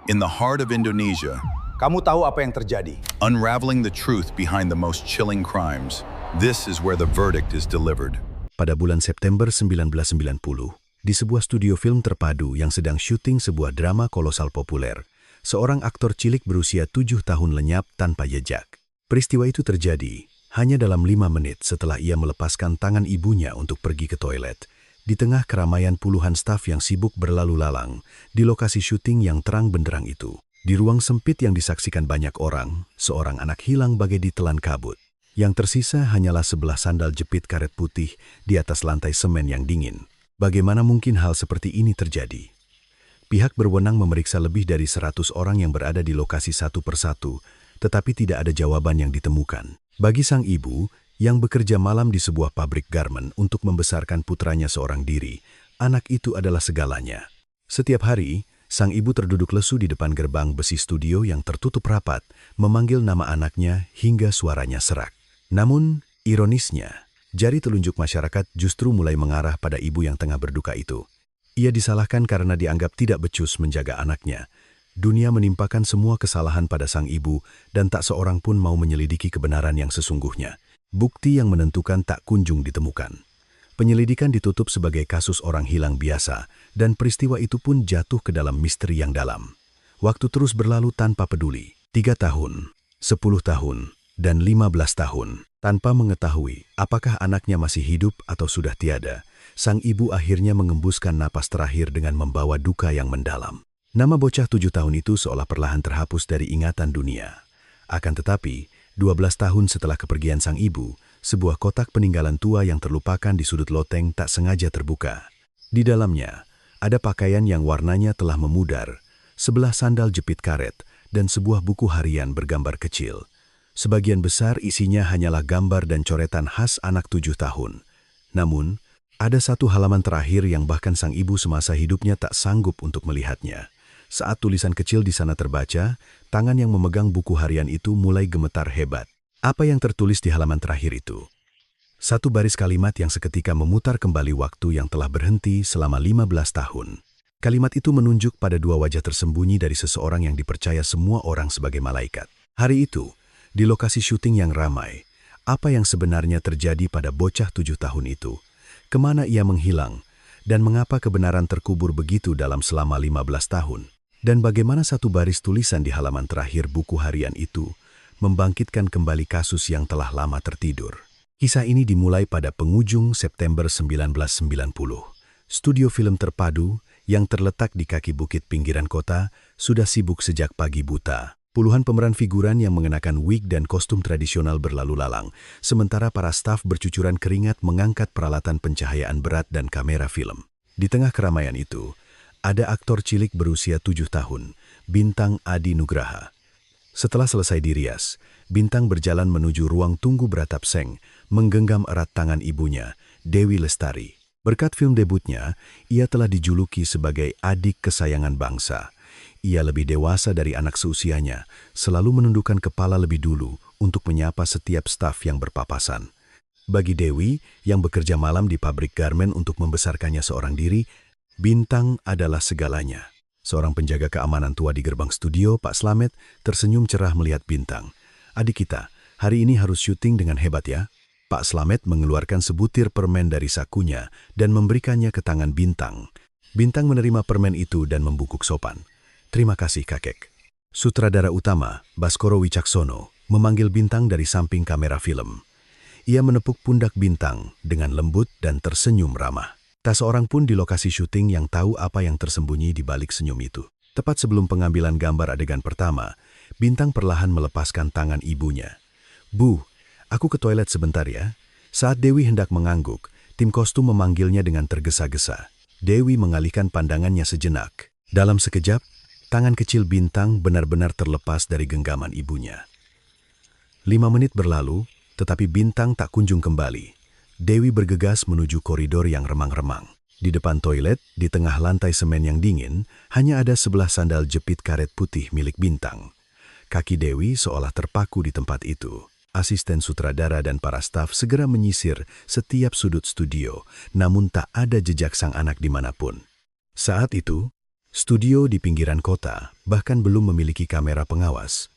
In the heart of Indonesia, Kamu tahu apa yang terjadi? unraveling the truth behind the most chilling crimes, this is where the verdict is delivered. Pada bulan September 1990, di sebuah studio film terpadu yang sedang syuting sebuah drama kolosal populer, seorang aktor cilik berusia 7 tahun lenyap tanpa jejak. Peristiwa itu terjadi hanya dalam 5 menit setelah ia melepaskan tangan ibunya untuk pergi ke toilet, di tengah keramaian puluhan staf yang sibuk berlalu lalang di lokasi syuting yang terang benderang itu. Di ruang sempit yang disaksikan banyak orang, seorang anak hilang bagai ditelan kabut. Yang tersisa hanyalah sebelah sandal jepit karet putih di atas lantai semen yang dingin. Bagaimana mungkin hal seperti ini terjadi? Pihak berwenang memeriksa lebih dari 100 orang yang berada di lokasi satu persatu, tetapi tidak ada jawaban yang ditemukan. Bagi sang ibu, yang bekerja malam di sebuah pabrik garmen untuk membesarkan putranya seorang diri, anak itu adalah segalanya. Setiap hari, sang ibu terduduk lesu di depan gerbang besi studio yang tertutup rapat, memanggil nama anaknya hingga suaranya serak. Namun, ironisnya, jari telunjuk masyarakat justru mulai mengarah pada ibu yang tengah berduka itu. Ia disalahkan karena dianggap tidak becus menjaga anaknya. Dunia menimpakan semua kesalahan pada sang ibu dan tak seorang pun mau menyelidiki kebenaran yang sesungguhnya. Bukti yang menentukan tak kunjung ditemukan. Penyelidikan ditutup sebagai kasus orang hilang biasa, dan peristiwa itu pun jatuh ke dalam misteri yang dalam. Waktu terus berlalu tanpa peduli. 3 tahun, 10 tahun, dan 15 tahun. Tanpa mengetahui apakah anaknya masih hidup atau sudah tiada, sang ibu akhirnya mengembuskan napas terakhir dengan membawa duka yang mendalam. Nama bocah 7 tahun itu seolah perlahan terhapus dari ingatan dunia. Akan tetapi, 12 tahun setelah kepergian sang ibu, sebuah kotak peninggalan tua yang terlupakan di sudut loteng tak sengaja terbuka. Di dalamnya, ada pakaian yang warnanya telah memudar, sebelah sandal jepit karet, dan sebuah buku harian bergambar kecil. Sebagian besar isinya hanyalah gambar dan coretan khas anak 7 tahun. Namun, ada satu halaman terakhir yang bahkan sang ibu semasa hidupnya tak sanggup untuk melihatnya. Saat tulisan kecil di sana terbaca, tangan yang memegang buku harian itu mulai gemetar hebat. Apa yang tertulis di halaman terakhir itu? Satu baris kalimat yang seketika memutar kembali waktu yang telah berhenti selama 15 tahun. Kalimat itu menunjuk pada dua wajah tersembunyi dari seseorang yang dipercaya semua orang sebagai malaikat. Hari itu, di lokasi syuting yang ramai, apa yang sebenarnya terjadi pada bocah 7 tahun itu? Kemana ia menghilang? Dan mengapa kebenaran terkubur begitu dalam selama 15 tahun? Dan bagaimana satu baris tulisan di halaman terakhir buku harian itu membangkitkan kembali kasus yang telah lama tertidur. Kisah ini dimulai pada penghujung September 1990. Studio film terpadu yang terletak di kaki bukit pinggiran kota sudah sibuk sejak pagi buta. Puluhan pemeran figuran yang mengenakan wig dan kostum tradisional berlalu lalang, sementara para staf bercucuran keringat mengangkat peralatan pencahayaan berat dan kamera film. Di tengah keramaian itu, ada aktor cilik berusia 7 tahun, Bintang Adi Nugraha. Setelah selesai dirias, Bintang berjalan menuju ruang tunggu beratap seng, menggenggam erat tangan ibunya, Dewi Lestari. Berkat film debutnya, ia telah dijuluki sebagai adik kesayangan bangsa. Ia lebih dewasa dari anak seusianya, selalu menundukkan kepala lebih dulu untuk menyapa setiap staf yang berpapasan. Bagi Dewi, yang bekerja malam di pabrik garmen untuk membesarkannya seorang diri, Bintang adalah segalanya. Seorang penjaga keamanan tua di gerbang studio, Pak Slamet, tersenyum cerah melihat Bintang. "Adik kita, hari ini harus syuting dengan hebat ya." Pak Slamet mengeluarkan sebutir permen dari sakunya dan memberikannya ke tangan Bintang. Bintang menerima permen itu dan membungkuk sopan. "Terima kasih, kakek." Sutradara utama, Baskoro Wicaksono, memanggil Bintang dari samping kamera film. Ia menepuk pundak Bintang dengan lembut dan tersenyum ramah. Tak seorang pun di lokasi syuting yang tahu apa yang tersembunyi di balik senyum itu. Tepat sebelum pengambilan gambar adegan pertama, Bintang perlahan melepaskan tangan ibunya. "Bu, aku ke toilet sebentar ya." Saat Dewi hendak mengangguk, tim kostum memanggilnya dengan tergesa-gesa. Dewi mengalihkan pandangannya sejenak. Dalam sekejap, tangan kecil Bintang benar-benar terlepas dari genggaman ibunya. 5 menit berlalu, tetapi Bintang tak kunjung kembali. Dewi bergegas menuju koridor yang remang-remang. Di depan toilet, di tengah lantai semen yang dingin, hanya ada sebelah sandal jepit karet putih milik Bintang. Kaki Dewi seolah terpaku di tempat itu. Asisten sutradara dan para staf segera menyisir setiap sudut studio, namun tak ada jejak sang anak dimanapun. Saat itu, Studio di pinggiran kota bahkan belum memiliki kamera pengawas.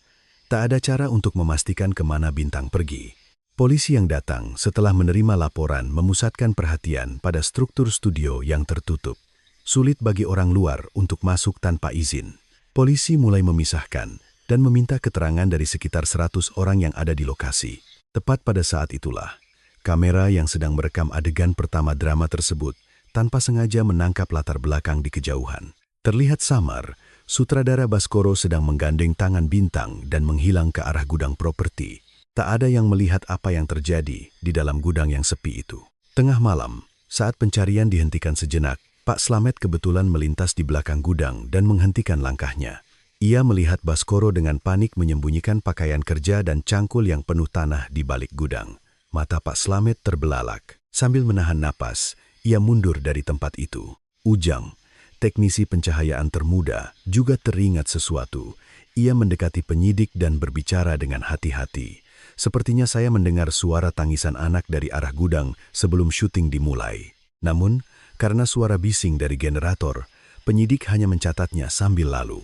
Tak ada cara untuk memastikan kemana bintang pergi. Polisi yang datang setelah menerima laporan memusatkan perhatian pada struktur studio yang tertutup. Sulit bagi orang luar untuk masuk tanpa izin. Polisi mulai memisahkan dan meminta keterangan dari sekitar 100 orang yang ada di lokasi. Tepat pada saat itulah, kamera yang sedang merekam adegan pertama drama tersebut tanpa sengaja menangkap latar belakang di kejauhan. Terlihat samar, sutradara Baskoro sedang menggandeng tangan bintang dan menghilang ke arah gudang properti. Tak ada yang melihat apa yang terjadi di dalam gudang yang sepi itu. Tengah malam, saat pencarian dihentikan sejenak, Pak Slamet kebetulan melintas di belakang gudang dan menghentikan langkahnya. Ia melihat Baskoro dengan panik menyembunyikan pakaian kerja dan cangkul yang penuh tanah di balik gudang. Mata Pak Slamet terbelalak. Sambil menahan napas, ia mundur dari tempat itu. Ujang, teknisi pencahayaan termuda, juga teringat sesuatu. Ia mendekati penyidik dan berbicara dengan hati-hati. Sepertinya saya mendengar suara tangisan anak dari arah gudang sebelum syuting dimulai. Namun, karena suara bising dari generator, penyidik hanya mencatatnya sambil lalu.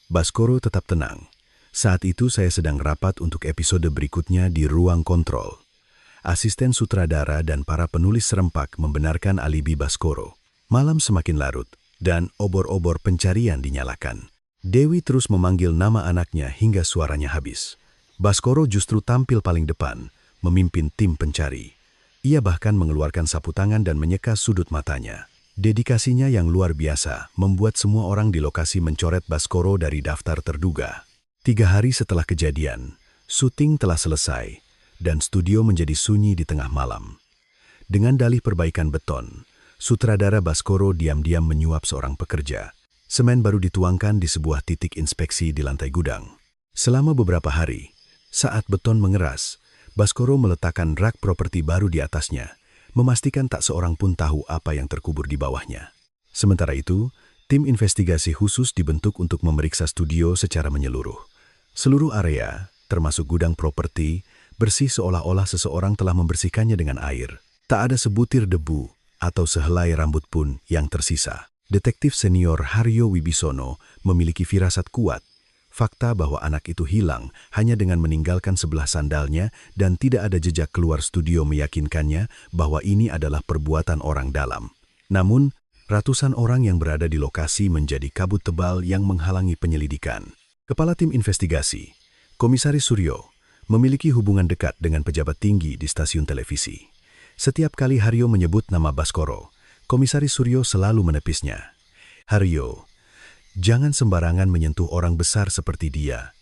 Baskoro tetap tenang. Saat itu saya sedang rapat untuk episode berikutnya di ruang kontrol. Asisten sutradara dan para penulis serempak membenarkan alibi Baskoro. Malam semakin larut dan obor-obor pencarian dinyalakan. Dewi terus memanggil nama anaknya hingga suaranya habis. Baskoro justru tampil paling depan, memimpin tim pencari. Ia bahkan mengeluarkan sapu tangan dan menyeka sudut matanya. Dedikasinya yang luar biasa membuat semua orang di lokasi mencoret Baskoro dari daftar terduga. 3 hari setelah kejadian, syuting telah selesai dan studio menjadi sunyi di tengah malam. Dengan dalih perbaikan beton, sutradara Baskoro diam-diam menyuap seorang pekerja. Semen baru dituangkan di sebuah titik inspeksi di lantai gudang. Selama beberapa hari, saat beton mengeras, Baskoro meletakkan rak properti baru di atasnya, memastikan tak seorang pun tahu apa yang terkubur di bawahnya. Sementara itu, tim investigasi khusus dibentuk untuk memeriksa studio secara menyeluruh. Seluruh area, termasuk gudang properti, bersih seolah-olah seseorang telah membersihkannya dengan air. Tak ada sebutir debu atau sehelai rambut pun yang tersisa. Detektif senior Haryo Wibisono memiliki firasat kuat. Fakta bahwa anak itu hilang hanya dengan meninggalkan sebelah sandalnya dan tidak ada jejak keluar studio meyakinkannya bahwa ini adalah perbuatan orang dalam. Namun, ratusan orang yang berada di lokasi menjadi kabut tebal yang menghalangi penyelidikan. Kepala tim investigasi, Komisaris Suryo, memiliki hubungan dekat dengan pejabat tinggi di stasiun televisi. Setiap kali Haryo menyebut nama Baskoro, Komisaris Suryo selalu menepisnya. Haryo, jangan sembarangan menyentuh orang besar seperti dia.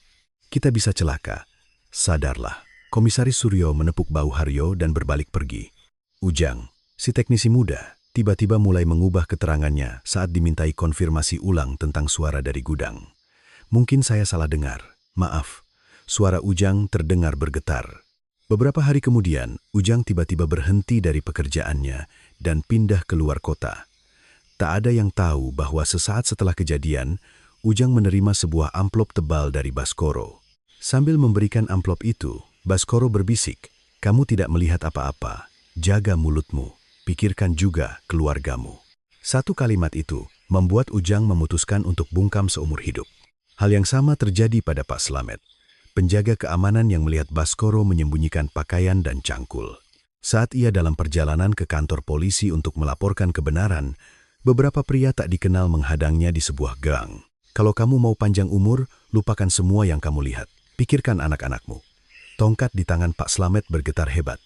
Kita bisa celaka. Sadarlah. Komisaris Suryo menepuk bahu Haryo dan berbalik pergi. Ujang, si teknisi muda, tiba-tiba mulai mengubah keterangannya saat dimintai konfirmasi ulang tentang suara dari gudang. Mungkin saya salah dengar. Maaf. Suara Ujang terdengar bergetar. Beberapa hari kemudian, Ujang tiba-tiba berhenti dari pekerjaannya dan pindah keluar kota. Tak ada yang tahu bahwa sesaat setelah kejadian, Ujang menerima sebuah amplop tebal dari Baskoro. Sambil memberikan amplop itu, Baskoro berbisik, "Kamu tidak melihat apa-apa. Jaga mulutmu. Pikirkan juga keluargamu." Satu kalimat itu membuat Ujang memutuskan untuk bungkam seumur hidup. Hal yang sama terjadi pada Pak Slamet, penjaga keamanan yang melihat Baskoro menyembunyikan pakaian dan cangkul. Saat ia dalam perjalanan ke kantor polisi untuk melaporkan kebenaran, beberapa pria tak dikenal menghadangnya di sebuah gang. "Kalau kamu mau panjang umur, lupakan semua yang kamu lihat. Pikirkan anak-anakmu." Tongkat di tangan Pak Slamet bergetar hebat.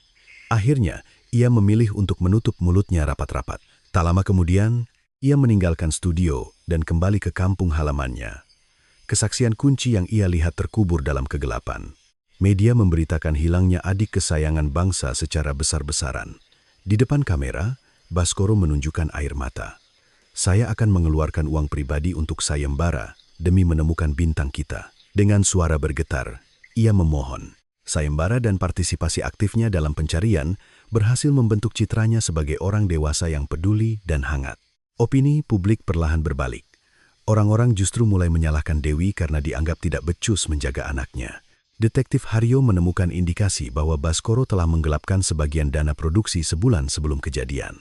Akhirnya, ia memilih untuk menutup mulutnya rapat-rapat. Tak lama kemudian, ia meninggalkan studio dan kembali ke kampung halamannya. Kesaksian kunci yang ia lihat terkubur dalam kegelapan. Media memberitakan hilangnya adik kesayangan bangsa secara besar-besaran. Di depan kamera, Baskoro menunjukkan air mata. "Saya akan mengeluarkan uang pribadi untuk sayembara demi menemukan bintang kita." Dengan suara bergetar, ia memohon. Sayembara dan partisipasi aktifnya dalam pencarian berhasil membentuk citranya sebagai orang dewasa yang peduli dan hangat. Opini publik perlahan berbalik. Orang-orang justru mulai menyalahkan Dewi karena dianggap tidak becus menjaga anaknya. Detektif Haryo menemukan indikasi bahwa Baskoro telah menggelapkan sebagian dana produksi sebulan sebelum kejadian.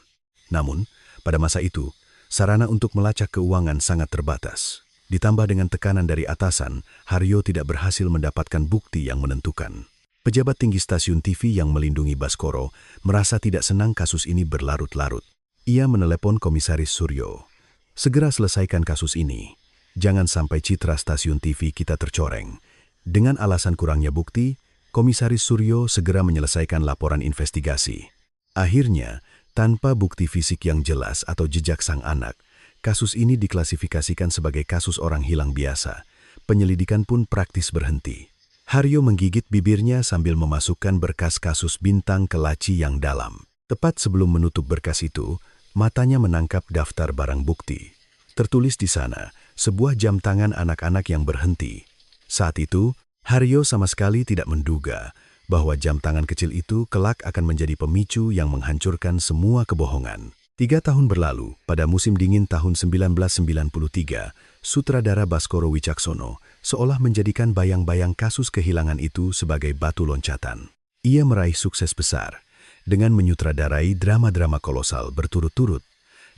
Namun, pada masa itu, Sarana untuk melacak keuangan sangat terbatas. Ditambah dengan tekanan dari atasan, Haryo tidak berhasil mendapatkan bukti yang menentukan. Pejabat tinggi stasiun TV yang melindungi Baskoro merasa tidak senang kasus ini berlarut-larut. Ia menelepon Komisaris Suryo. Segera selesaikan kasus ini. Jangan sampai citra stasiun TV kita tercoreng. Dengan alasan kurangnya bukti, Komisaris Suryo segera menyelesaikan laporan investigasi. Akhirnya, tanpa bukti fisik yang jelas atau jejak sang anak, kasus ini diklasifikasikan sebagai kasus orang hilang biasa. Penyelidikan pun praktis berhenti. Haryo menggigit bibirnya sambil memasukkan berkas kasus Bintang ke laci yang dalam. Tepat sebelum menutup berkas itu, matanya menangkap daftar barang bukti. Tertulis di sana, sebuah jam tangan anak-anak yang berhenti. Saat itu, Haryo sama sekali tidak menduga bahwa jam tangan kecil itu kelak akan menjadi pemicu yang menghancurkan semua kebohongan. 3 tahun berlalu, pada musim dingin tahun 1993, sutradara Baskoro Wicaksono seolah menjadikan bayang-bayang kasus kehilangan itu sebagai batu loncatan. Ia meraih sukses besar dengan menyutradarai drama-drama kolosal berturut-turut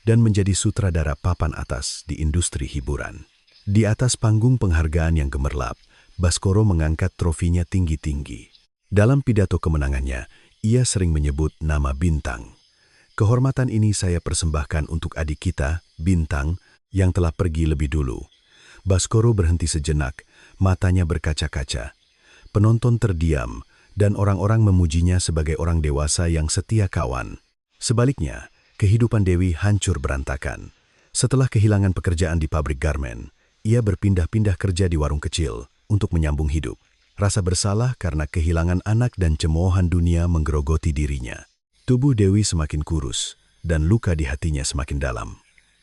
dan menjadi sutradara papan atas di industri hiburan. Di atas panggung penghargaan yang gemerlap, Baskoro mengangkat trofinya tinggi-tinggi. Dalam pidato kemenangannya, ia sering menyebut nama Bintang. Kehormatan ini saya persembahkan untuk adik kita, Bintang, yang telah pergi lebih dulu. Baskoro berhenti sejenak, matanya berkaca-kaca. Penonton terdiam, dan orang-orang memujinya sebagai orang dewasa yang setia kawan. Sebaliknya, kehidupan Dewi hancur berantakan. Setelah kehilangan pekerjaan di pabrik garmen, ia berpindah-pindah kerja di warung kecil untuk menyambung hidup. Rasa bersalah karena kehilangan anak dan cemoohan dunia menggerogoti dirinya. Tubuh Dewi semakin kurus, dan luka di hatinya semakin dalam.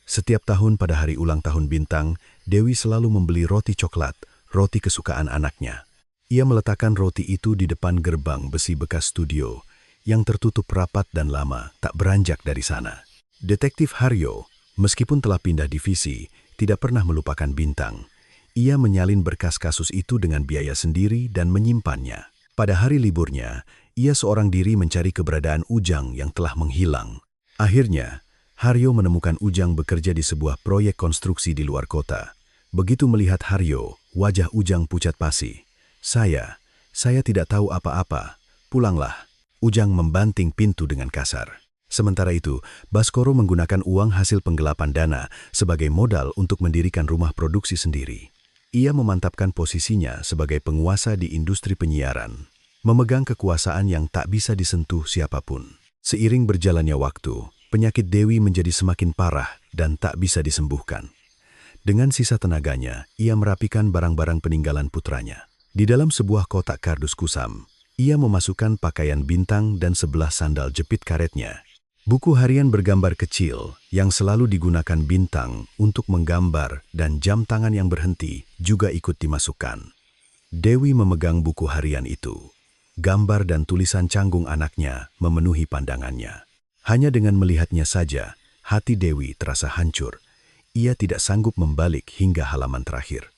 Setiap tahun pada hari ulang tahun Bintang, Dewi selalu membeli roti coklat, roti kesukaan anaknya. Ia meletakkan roti itu di depan gerbang besi bekas studio, yang tertutup rapat dan lama, tak beranjak dari sana. Detektif Haryo, meskipun telah pindah divisi, tidak pernah melupakan Bintang. Ia menyalin berkas kasus itu dengan biaya sendiri dan menyimpannya. Pada hari liburnya, ia seorang diri mencari keberadaan Ujang yang telah menghilang. Akhirnya, Haryo menemukan Ujang bekerja di sebuah proyek konstruksi di luar kota. Begitu melihat Haryo, wajah Ujang pucat pasi. Saya tidak tahu apa-apa. Pulanglah. Ujang membanting pintu dengan kasar. Sementara itu, Baskoro menggunakan uang hasil penggelapan dana sebagai modal untuk mendirikan rumah produksi sendiri. Ia memantapkan posisinya sebagai penguasa di industri penyiaran, memegang kekuasaan yang tak bisa disentuh siapapun. Seiring berjalannya waktu, penyakit Dewi menjadi semakin parah dan tak bisa disembuhkan. Dengan sisa tenaganya, ia merapikan barang-barang peninggalan putranya. Di dalam sebuah kotak kardus kusam, ia memasukkan pakaian Bintang dan 11 sandal jepit karetnya. Buku harian bergambar kecil yang selalu digunakan Bintang untuk menggambar dan jam tangan yang berhenti juga ikut dimasukkan. Dewi memegang buku harian itu. Gambar dan tulisan canggung anaknya memenuhi pandangannya. Hanya dengan melihatnya saja, hati Dewi terasa hancur. Ia tidak sanggup membalik hingga halaman terakhir.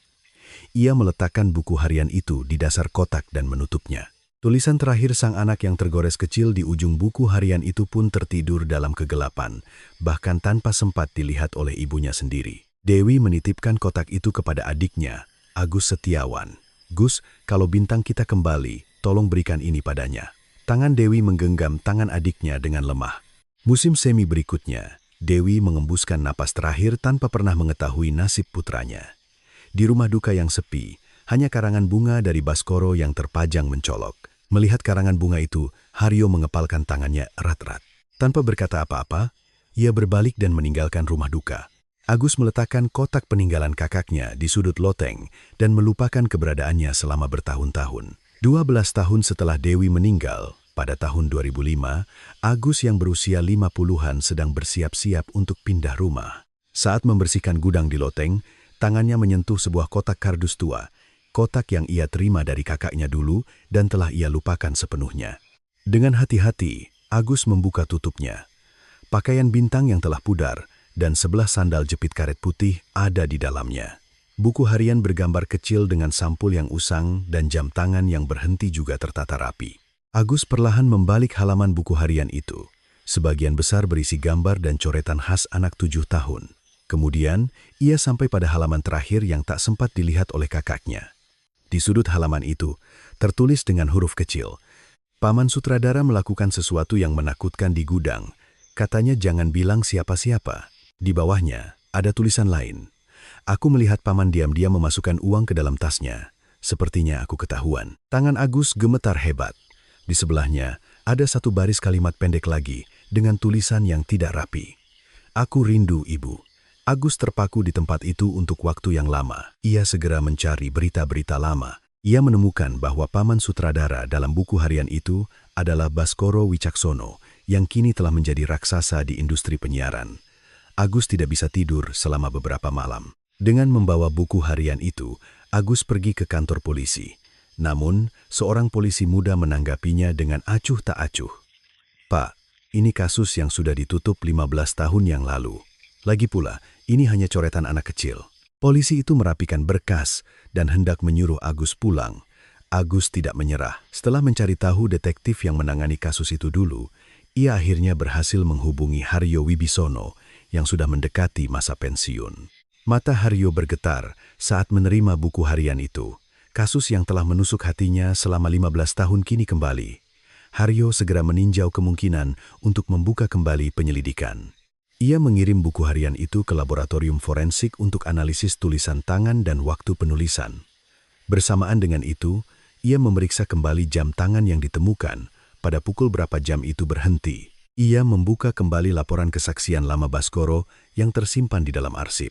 Ia meletakkan buku harian itu di dasar kotak dan menutupnya. Tulisan terakhir sang anak yang tergores kecil di ujung buku harian itu pun tertidur dalam kegelapan, bahkan tanpa sempat dilihat oleh ibunya sendiri. Dewi menitipkan kotak itu kepada adiknya, Agus Setiawan. Gus, kalau Bintang kita kembali, tolong berikan ini padanya. Tangan Dewi menggenggam tangan adiknya dengan lemah. Musim semi berikutnya, Dewi mengembuskan napas terakhir tanpa pernah mengetahui nasib putranya. Di rumah duka yang sepi, hanya karangan bunga dari Baskoro yang terpajang mencolok. Melihat karangan bunga itu, Haryo mengepalkan tangannya erat-erat. Tanpa berkata apa-apa, ia berbalik dan meninggalkan rumah duka. Agus meletakkan kotak peninggalan kakaknya di sudut loteng dan melupakan keberadaannya selama bertahun-tahun. 12 tahun setelah Dewi meninggal, pada tahun 2005, Agus yang berusia 50-an sedang bersiap-siap untuk pindah rumah. Saat membersihkan gudang di loteng, tangannya menyentuh sebuah kotak kardus tua. Kotak yang ia terima dari kakaknya dulu dan telah ia lupakan sepenuhnya. Dengan hati-hati, Agus membuka tutupnya. Pakaian Bintang yang telah pudar dan 11 sandal jepit karet putih ada di dalamnya. Buku harian bergambar kecil dengan sampul yang usang dan jam tangan yang berhenti juga tertata rapi. Agus perlahan membalik halaman buku harian itu. Sebagian besar berisi gambar dan coretan khas anak 7 tahun. Kemudian, ia sampai pada halaman terakhir yang tak sempat dilihat oleh kakaknya. Di sudut halaman itu, tertulis dengan huruf kecil, "Paman sutradara melakukan sesuatu yang menakutkan di gudang. Katanya jangan bilang siapa-siapa." Di bawahnya, ada tulisan lain. "Aku melihat paman diam-diam memasukkan uang ke dalam tasnya. Sepertinya aku ketahuan." Tangan Agus gemetar hebat. Di sebelahnya, ada satu baris kalimat pendek lagi dengan tulisan yang tidak rapi. "Aku rindu ibu." Agus terpaku di tempat itu untuk waktu yang lama. Ia segera mencari berita-berita lama. Ia menemukan bahwa paman sutradara dalam buku harian itu adalah Baskoro Wicaksono yang kini telah menjadi raksasa di industri penyiaran. Agus tidak bisa tidur selama beberapa malam. Dengan membawa buku harian itu, Agus pergi ke kantor polisi. Namun, seorang polisi muda menanggapinya dengan acuh tak acuh. "Pak, ini kasus yang sudah ditutup 15 tahun yang lalu. Lagi pula, ini hanya coretan anak kecil." Polisi itu merapikan berkas dan hendak menyuruh Agus pulang. Agus tidak menyerah. Setelah mencari tahu detektif yang menangani kasus itu dulu, ia akhirnya berhasil menghubungi Haryo Wibisono yang sudah mendekati masa pensiun. Mata Haryo bergetar saat menerima buku harian itu. Kasus yang telah menusuk hatinya selama 15 tahun kini kembali. Haryo segera meninjau kemungkinan untuk membuka kembali penyelidikan. Ia mengirim buku harian itu ke laboratorium forensik untuk analisis tulisan tangan dan waktu penulisan. Bersamaan dengan itu, ia memeriksa kembali jam tangan yang ditemukan, pada pukul berapa jam itu berhenti. Ia membuka kembali laporan kesaksian lama Baskoro yang tersimpan di dalam arsip.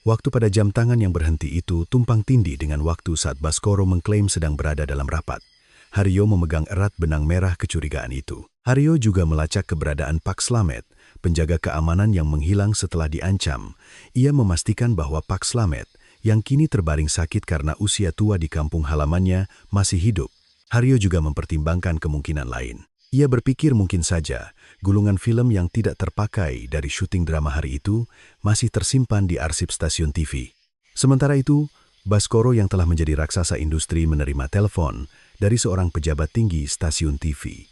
Waktu pada jam tangan yang berhenti itu tumpang tindih dengan waktu saat Baskoro mengklaim sedang berada dalam rapat. Haryo memegang erat benang merah kecurigaan itu. Haryo juga melacak keberadaan Pak Slamet, penjaga keamanan yang menghilang setelah diancam. Ia memastikan bahwa Pak Slamet, yang kini terbaring sakit karena usia tua di kampung halamannya, masih hidup. Haryo juga mempertimbangkan kemungkinan lain. Ia berpikir mungkin saja gulungan film yang tidak terpakai dari syuting drama hari itu masih tersimpan di arsip stasiun TV. Sementara itu, Baskoro yang telah menjadi raksasa industri menerima telepon dari seorang pejabat tinggi stasiun TV.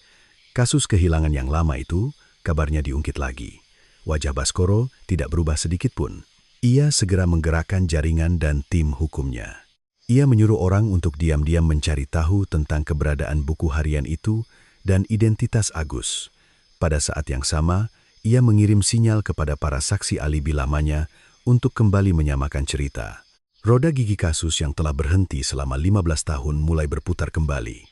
Kasus kehilangan yang lama itu, kabarnya diungkit lagi. Wajah Baskoro tidak berubah sedikit pun. Ia segera menggerakkan jaringan dan tim hukumnya. Ia menyuruh orang untuk diam-diam mencari tahu tentang keberadaan buku harian itu dan identitas Agus. Pada saat yang sama, ia mengirim sinyal kepada para saksi alibi lamanya untuk kembali menyamakan cerita. Roda gigi kasus yang telah berhenti selama 15 tahun mulai berputar kembali.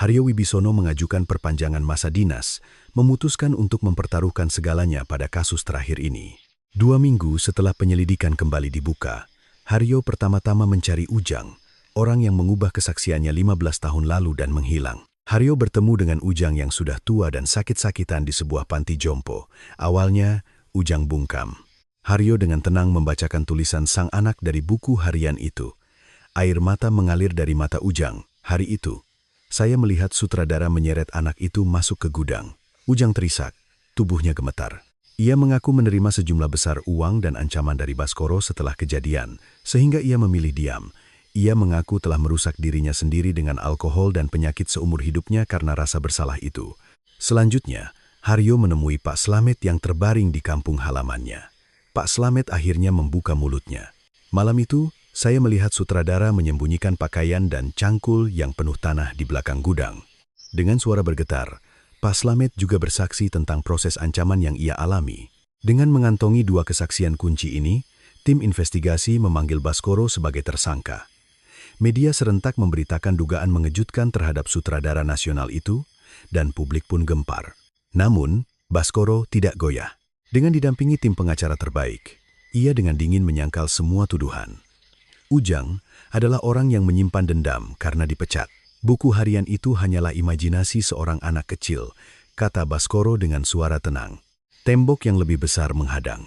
Haryo Wibisono mengajukan perpanjangan masa dinas, memutuskan untuk mempertaruhkan segalanya pada kasus terakhir ini. 2 minggu setelah penyelidikan kembali dibuka, Haryo pertama-tama mencari Ujang, orang yang mengubah kesaksiannya 15 tahun lalu dan menghilang. Haryo bertemu dengan Ujang yang sudah tua dan sakit-sakitan di sebuah panti jompo. Awalnya, Ujang bungkam. Haryo dengan tenang membacakan tulisan sang anak dari buku harian itu. Air mata mengalir dari mata Ujang. "Hari itu, saya melihat sutradara menyeret anak itu masuk ke gudang." Ujang terisak, tubuhnya gemetar. Ia mengaku menerima sejumlah besar uang dan ancaman dari Baskoro setelah kejadian, sehingga ia memilih diam. Ia mengaku telah merusak dirinya sendiri dengan alkohol dan penyakit seumur hidupnya karena rasa bersalah itu. Selanjutnya, Haryo menemui Pak Slamet yang terbaring di kampung halamannya. Pak Slamet akhirnya membuka mulutnya. "Malam itu, saya melihat sutradara menyembunyikan pakaian dan cangkul yang penuh tanah di belakang gudang." Dengan suara bergetar, Pak Slamet juga bersaksi tentang proses ancaman yang ia alami. Dengan mengantongi 2 kesaksian kunci ini, tim investigasi memanggil Baskoro sebagai tersangka. Media serentak memberitakan dugaan mengejutkan terhadap sutradara nasional itu, dan publik pun gempar. Namun, Baskoro tidak goyah. Dengan didampingi tim pengacara terbaik, ia dengan dingin menyangkal semua tuduhan. Ujang adalah orang yang menyimpan dendam karena dipecat. "Buku harian itu hanyalah imajinasi seorang anak kecil," kata Baskoro dengan suara tenang. Tembok yang lebih besar menghadang.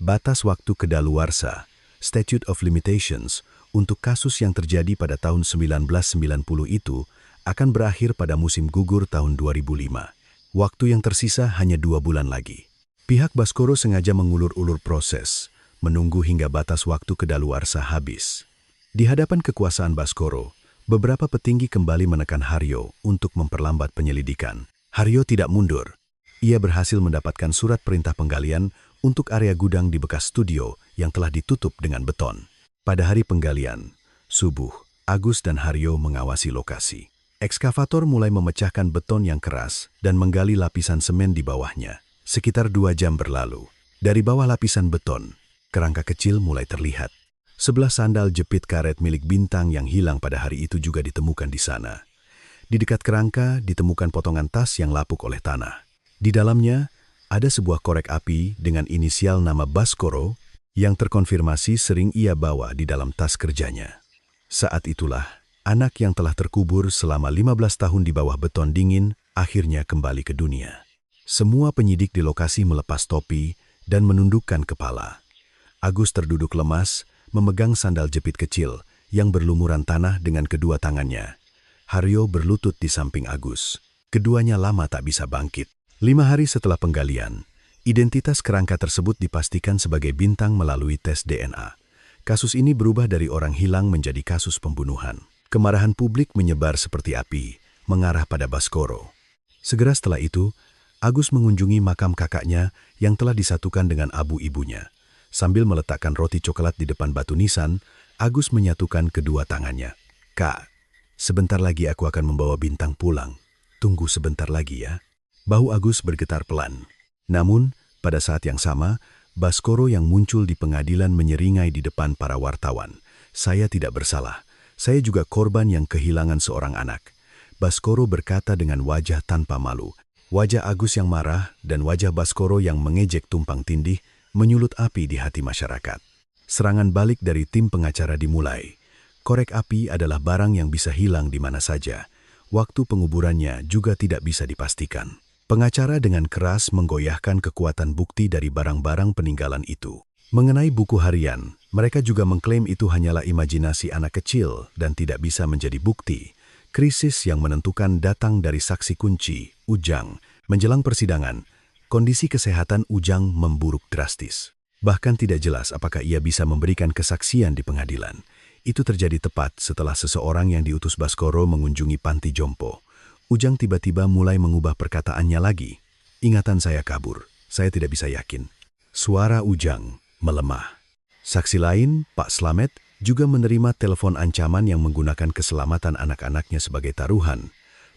Batas waktu kedaluarsa, Statute of Limitations, untuk kasus yang terjadi pada tahun 1990 itu akan berakhir pada musim gugur tahun 2005. Waktu yang tersisa hanya 2 bulan lagi. Pihak Baskoro sengaja mengulur-ulur proses, menunggu hingga batas waktu kedaluarsa habis. Di hadapan kekuasaan Baskoro, beberapa petinggi kembali menekan Haryo untuk memperlambat penyelidikan. Haryo tidak mundur. Ia berhasil mendapatkan surat perintah penggalian untuk area gudang di bekas studio yang telah ditutup dengan beton. Pada hari penggalian, subuh, Agus dan Haryo mengawasi lokasi. Ekskavator mulai memecahkan beton yang keras dan menggali lapisan semen di bawahnya. Sekitar 2 jam berlalu. Dari bawah lapisan beton, kerangka kecil mulai terlihat. 11 sandal jepit karet milik Bintang yang hilang pada hari itu juga ditemukan di sana. Di dekat kerangka ditemukan potongan tas yang lapuk oleh tanah. Di dalamnya ada sebuah korek api dengan inisial nama Baskoro yang terkonfirmasi sering ia bawa di dalam tas kerjanya. Saat itulah, anak yang telah terkubur selama 15 tahun di bawah beton dingin akhirnya kembali ke dunia. Semua penyidik di lokasi melepas topi dan menundukkan kepala. Agus terduduk lemas, memegang sandal jepit kecil yang berlumuran tanah dengan kedua tangannya. Haryo berlutut di samping Agus. Keduanya lama tak bisa bangkit. 5 hari setelah penggalian, identitas kerangka tersebut dipastikan sebagai Bintang melalui tes DNA. Kasus ini berubah dari orang hilang menjadi kasus pembunuhan. Kemarahan publik menyebar seperti api, mengarah pada Baskoro. Segera setelah itu, Agus mengunjungi makam kakaknya yang telah disatukan dengan abu ibunya. Sambil meletakkan roti coklat di depan batu nisan, Agus menyatukan kedua tangannya. "Kak, sebentar lagi aku akan membawa Bintang pulang. Tunggu sebentar lagi ya." Bahu Agus bergetar pelan. Namun, pada saat yang sama, Baskoro yang muncul di pengadilan menyeringai di depan para wartawan. "Saya tidak bersalah. Saya juga korban yang kehilangan seorang anak." Baskoro berkata dengan wajah tanpa malu. Wajah Agus yang marah dan wajah Baskoro yang mengejek tumpang tindih menyulut api di hati masyarakat. Serangan balik dari tim pengacara dimulai. Korek api adalah barang yang bisa hilang di mana saja. Waktu penguburannya juga tidak bisa dipastikan. Pengacara dengan keras menggoyahkan kekuatan bukti dari barang-barang peninggalan itu. Mengenai buku harian, mereka juga mengklaim itu hanyalah imajinasi anak kecil dan tidak bisa menjadi bukti. Krisis yang menentukan datang dari saksi kunci, Ujang. Menjelang persidangan, kondisi kesehatan Ujang memburuk drastis. Bahkan tidak jelas apakah ia bisa memberikan kesaksian di pengadilan. Itu terjadi tepat setelah seseorang yang diutus Baskoro mengunjungi panti jompo. Ujang tiba-tiba mulai mengubah perkataannya lagi. "Ingatan saya kabur, saya tidak bisa yakin." Suara Ujang melemah. Saksi lain, Pak Slamet, juga menerima telepon ancaman yang menggunakan keselamatan anak-anaknya sebagai taruhan.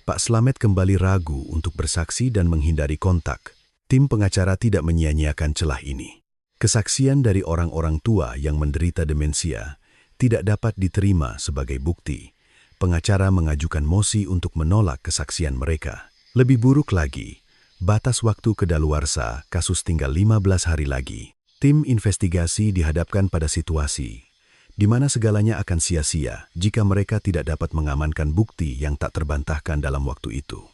Pak Slamet kembali ragu untuk bersaksi dan menghindari kontak. Tim pengacara tidak menyia-nyiakan celah ini. Kesaksian dari orang-orang tua yang menderita demensia tidak dapat diterima sebagai bukti. Pengacara mengajukan mosi untuk menolak kesaksian mereka. Lebih buruk lagi, batas waktu kedaluarsa kasus tinggal 15 hari lagi. Tim investigasi dihadapkan pada situasi di mana segalanya akan sia-sia jika mereka tidak dapat mengamankan bukti yang tak terbantahkan dalam waktu itu.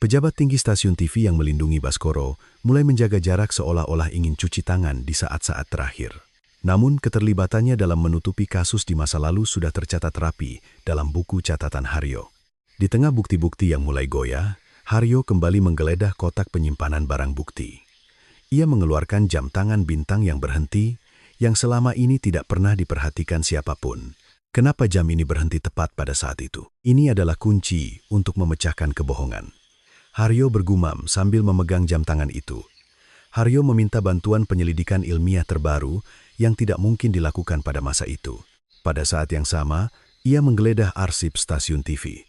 Pejabat tinggi stasiun TV yang melindungi Baskoro mulai menjaga jarak seolah-olah ingin cuci tangan di saat-saat terakhir. Namun keterlibatannya dalam menutupi kasus di masa lalu sudah tercatat rapi dalam buku catatan Haryo. Di tengah bukti-bukti yang mulai goyah, Haryo kembali menggeledah kotak penyimpanan barang bukti. Ia mengeluarkan jam tangan Bintang yang berhenti, yang selama ini tidak pernah diperhatikan siapapun. Kenapa jam ini berhenti tepat pada saat itu? Ini adalah kunci untuk memecahkan kebohongan. Haryo bergumam sambil memegang jam tangan itu. Haryo meminta bantuan penyelidikan ilmiah terbaru yang tidak mungkin dilakukan pada masa itu. Pada saat yang sama, ia menggeledah arsip stasiun TV.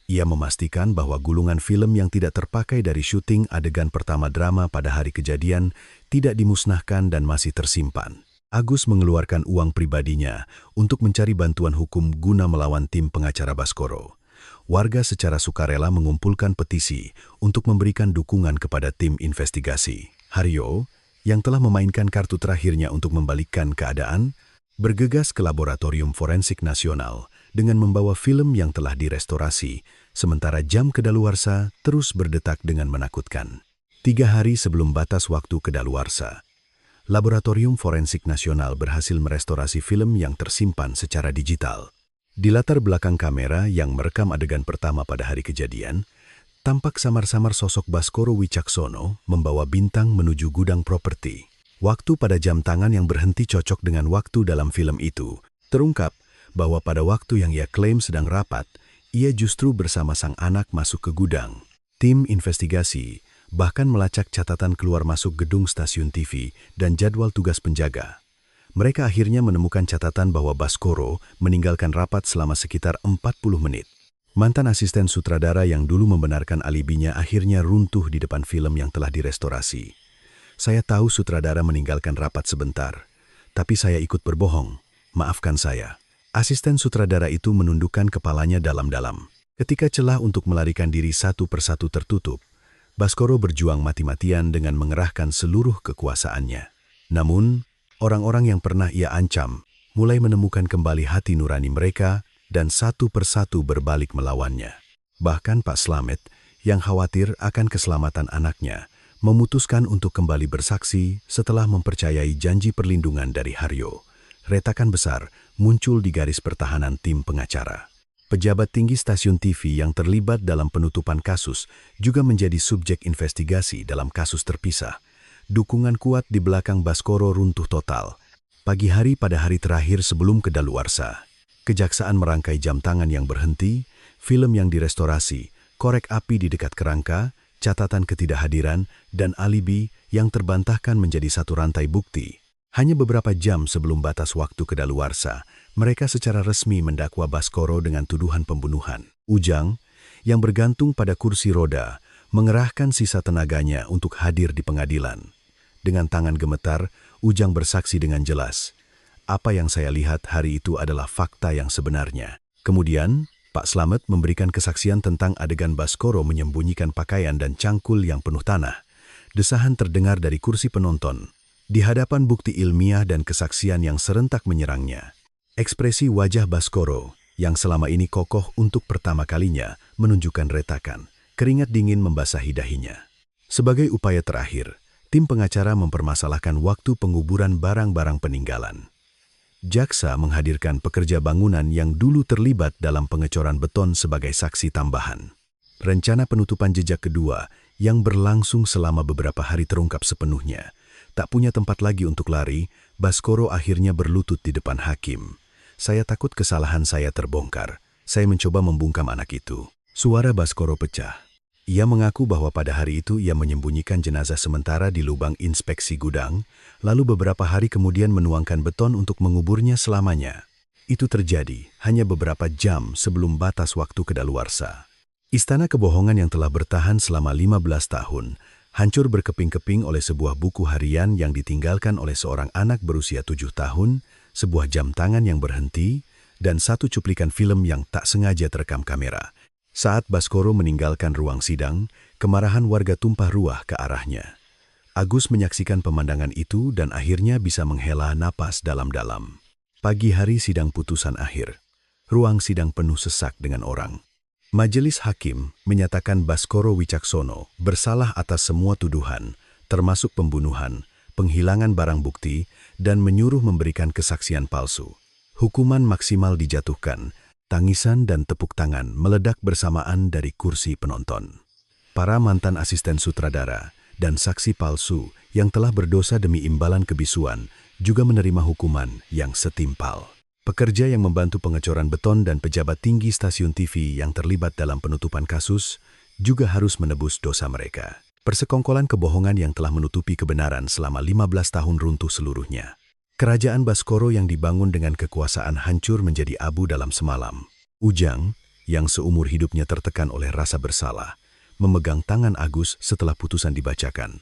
Ia memastikan bahwa gulungan film yang tidak terpakai dari syuting adegan pertama drama pada hari kejadian tidak dimusnahkan dan masih tersimpan. Agus mengeluarkan uang pribadinya untuk mencari bantuan hukum guna melawan tim pengacara Baskoro. Warga secara sukarela mengumpulkan petisi untuk memberikan dukungan kepada tim investigasi. Haryo, yang telah memainkan kartu terakhirnya untuk membalikkan keadaan, bergegas ke Laboratorium Forensik Nasional dengan membawa film yang telah direstorasi, sementara jam kedaluarsa terus berdetak dengan menakutkan. 3 hari sebelum batas waktu kedaluarsa, Laboratorium Forensik Nasional berhasil merestorasi film yang tersimpan secara digital. Di latar belakang kamera yang merekam adegan pertama pada hari kejadian, tampak samar-samar sosok Baskoro Wicaksono membawa Bintang menuju gudang properti. Waktu pada jam tangan yang berhenti cocok dengan waktu dalam film itu. Terungkap bahwa pada waktu yang ia klaim sedang rapat, ia justru bersama sang anak masuk ke gudang. Tim investigasi bahkan melacak catatan keluar masuk gedung stasiun TV dan jadwal tugas penjaga. Mereka akhirnya menemukan catatan bahwa Baskoro meninggalkan rapat selama sekitar 40 menit. Mantan asisten sutradara yang dulu membenarkan alibinya akhirnya runtuh di depan film yang telah direstorasi. Saya tahu sutradara meninggalkan rapat sebentar, tapi saya ikut berbohong. Maafkan saya. Asisten sutradara itu menundukkan kepalanya dalam-dalam. Ketika celah untuk melarikan diri satu persatu tertutup, Baskoro berjuang mati-matian dengan mengerahkan seluruh kekuasaannya. Namun, orang-orang yang pernah ia ancam mulai menemukan kembali hati nurani mereka dan satu persatu berbalik melawannya. Bahkan Pak Slamet, yang khawatir akan keselamatan anaknya, memutuskan untuk kembali bersaksi setelah mempercayai janji perlindungan dari Haryo. Retakan besar muncul di garis pertahanan tim pengacara. Pejabat tinggi stasiun TV yang terlibat dalam penutupan kasus juga menjadi subjek investigasi dalam kasus terpisah. Dukungan kuat di belakang Baskoro runtuh total. Pagi hari pada hari terakhir sebelum kedaluarsa, Kejaksaan merangkai jam tangan yang berhenti, film yang direstorasi, korek api di dekat kerangka, catatan ketidakhadiran, dan alibi yang terbantahkan menjadi satu rantai bukti. Hanya beberapa jam sebelum batas waktu kedaluarsa, mereka secara resmi mendakwa Baskoro dengan tuduhan pembunuhan. Ujang, yang bergantung pada kursi roda, mengerahkan sisa tenaganya untuk hadir di pengadilan. Dengan tangan gemetar, Ujang bersaksi dengan jelas. Apa yang saya lihat hari itu adalah fakta yang sebenarnya. Kemudian, Pak Slamet memberikan kesaksian tentang adegan Baskoro menyembunyikan pakaian dan cangkul yang penuh tanah. Desahan terdengar dari kursi penonton. Di hadapan bukti ilmiah dan kesaksian yang serentak menyerangnya, ekspresi wajah Baskoro, yang selama ini kokoh untuk pertama kalinya, menunjukkan retakan. Keringat dingin membasahi dahinya. Sebagai upaya terakhir, tim pengacara mempermasalahkan waktu penguburan barang-barang peninggalan. Jaksa menghadirkan pekerja bangunan yang dulu terlibat dalam pengecoran beton sebagai saksi tambahan. Rencana penutupan jejak kedua yang berlangsung selama beberapa hari terungkap sepenuhnya. Tak punya tempat lagi untuk lari, Baskoro akhirnya berlutut di depan hakim. Saya takut kesalahan saya terbongkar. Saya mencoba membungkam anak itu. Suara Baskoro pecah. Ia mengaku bahwa pada hari itu ia menyembunyikan jenazah sementara di lubang inspeksi gudang, lalu beberapa hari kemudian menuangkan beton untuk menguburnya selamanya. Itu terjadi hanya beberapa jam sebelum batas waktu kedaluarsa. Istana kebohongan yang telah bertahan selama 15 tahun, hancur berkeping-keping oleh sebuah buku harian yang ditinggalkan oleh seorang anak berusia 7 tahun, sebuah jam tangan yang berhenti, dan satu cuplikan film yang tak sengaja terekam kamera. Saat Baskoro meninggalkan ruang sidang, kemarahan warga tumpah ruah ke arahnya. Agus menyaksikan pemandangan itu dan akhirnya bisa menghela napas dalam-dalam. Pagi hari sidang putusan akhir. Ruang sidang penuh sesak dengan orang. Majelis hakim menyatakan Baskoro Wicaksono bersalah atas semua tuduhan, termasuk pembunuhan, penghilangan barang bukti, dan menyuruh memberikan kesaksian palsu. Hukuman maksimal dijatuhkan. Tangisan dan tepuk tangan meledak bersamaan dari kursi penonton. Para mantan asisten sutradara dan saksi palsu yang telah berdosa demi imbalan kebisuan juga menerima hukuman yang setimpal. Pekerja yang membantu pengecoran beton dan pejabat tinggi stasiun TV yang terlibat dalam penutupan kasus juga harus menebus dosa mereka. Persekongkolan kebohongan yang telah menutupi kebenaran selama 15 tahun runtuh seluruhnya. Kerajaan Baskoro yang dibangun dengan kekuasaan hancur menjadi abu dalam semalam. Ujang, yang seumur hidupnya tertekan oleh rasa bersalah, memegang tangan Agus setelah putusan dibacakan.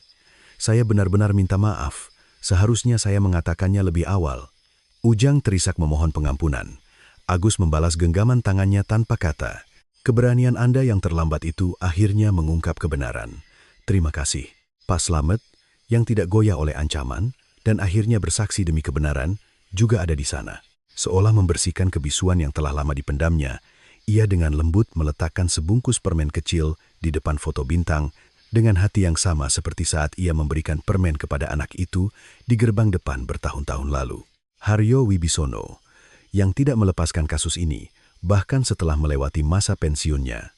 Saya benar-benar minta maaf, seharusnya saya mengatakannya lebih awal. Ujang terisak memohon pengampunan. Agus membalas genggaman tangannya tanpa kata. Keberanian Anda yang terlambat itu akhirnya mengungkap kebenaran. Terima kasih. Pak Slamet, yang tidak goyah oleh ancaman, dan akhirnya bersaksi demi kebenaran, juga ada di sana. Seolah membersihkan kebisuan yang telah lama dipendamnya, ia dengan lembut meletakkan sebungkus permen kecil di depan foto bintang dengan hati yang sama seperti saat ia memberikan permen kepada anak itu di gerbang depan bertahun-tahun lalu. Haryo Wibisono, yang tidak melepaskan kasus ini, bahkan setelah melewati masa pensiunnya,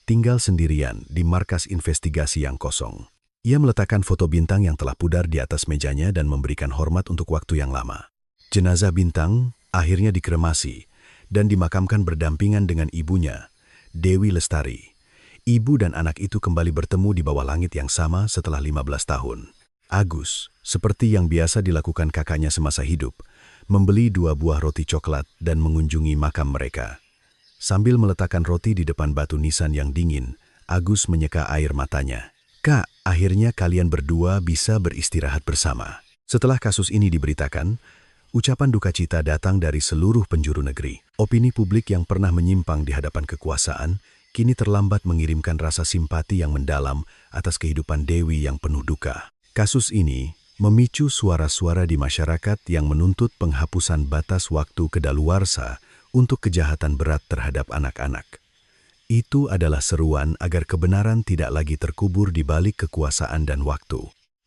tinggal sendirian di markas investigasi yang kosong. Ia meletakkan foto Bintang yang telah pudar di atas mejanya dan memberikan hormat untuk waktu yang lama. Jenazah Bintang akhirnya dikremasi dan dimakamkan berdampingan dengan ibunya, Dewi Lestari. Ibu dan anak itu kembali bertemu di bawah langit yang sama setelah 15 tahun. Agus, seperti yang biasa dilakukan kakaknya semasa hidup, membeli 2 buah roti coklat dan mengunjungi makam mereka. Sambil meletakkan roti di depan batu nisan yang dingin, Agus menyeka air matanya. "Kak, akhirnya kalian berdua bisa beristirahat bersama." Setelah kasus ini diberitakan, ucapan duka cita datang dari seluruh penjuru negeri. Opini publik yang pernah menyimpang di hadapan kekuasaan, kini terlambat mengirimkan rasa simpati yang mendalam atas kehidupan Dewi yang penuh duka. Kasus ini memicu suara-suara di masyarakat yang menuntut penghapusan batas waktu kedaluarsa untuk kejahatan berat terhadap anak-anak. Itu adalah seruan agar kebenaran tidak lagi terkubur di balik kekuasaan dan waktu.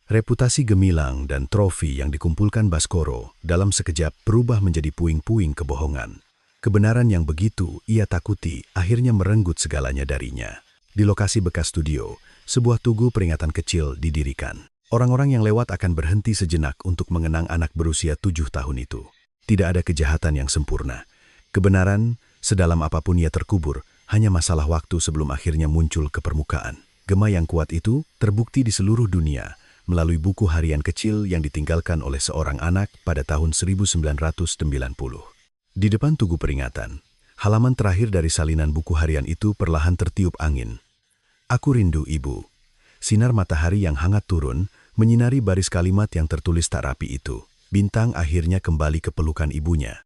Reputasi gemilang dan trofi yang dikumpulkan Baskoro dalam sekejap berubah menjadi puing-puing kebohongan. Kebenaran yang begitu ia takuti akhirnya merenggut segalanya darinya. Di lokasi bekas studio, sebuah tugu peringatan kecil didirikan. Orang-orang yang lewat akan berhenti sejenak untuk mengenang anak berusia 7 tahun itu. Tidak ada kejahatan yang sempurna. Kebenaran, sedalam apapun ia terkubur, hanya masalah waktu sebelum akhirnya muncul ke permukaan. Gema yang kuat itu terbukti di seluruh dunia melalui buku harian kecil yang ditinggalkan oleh seorang anak pada tahun 1990. Di depan tugu peringatan, halaman terakhir dari salinan buku harian itu perlahan tertiup angin. "Aku rindu ibu." Sinar matahari yang hangat turun menyinari baris kalimat yang tertulis tak rapi itu. Bintang akhirnya kembali ke pelukan ibunya.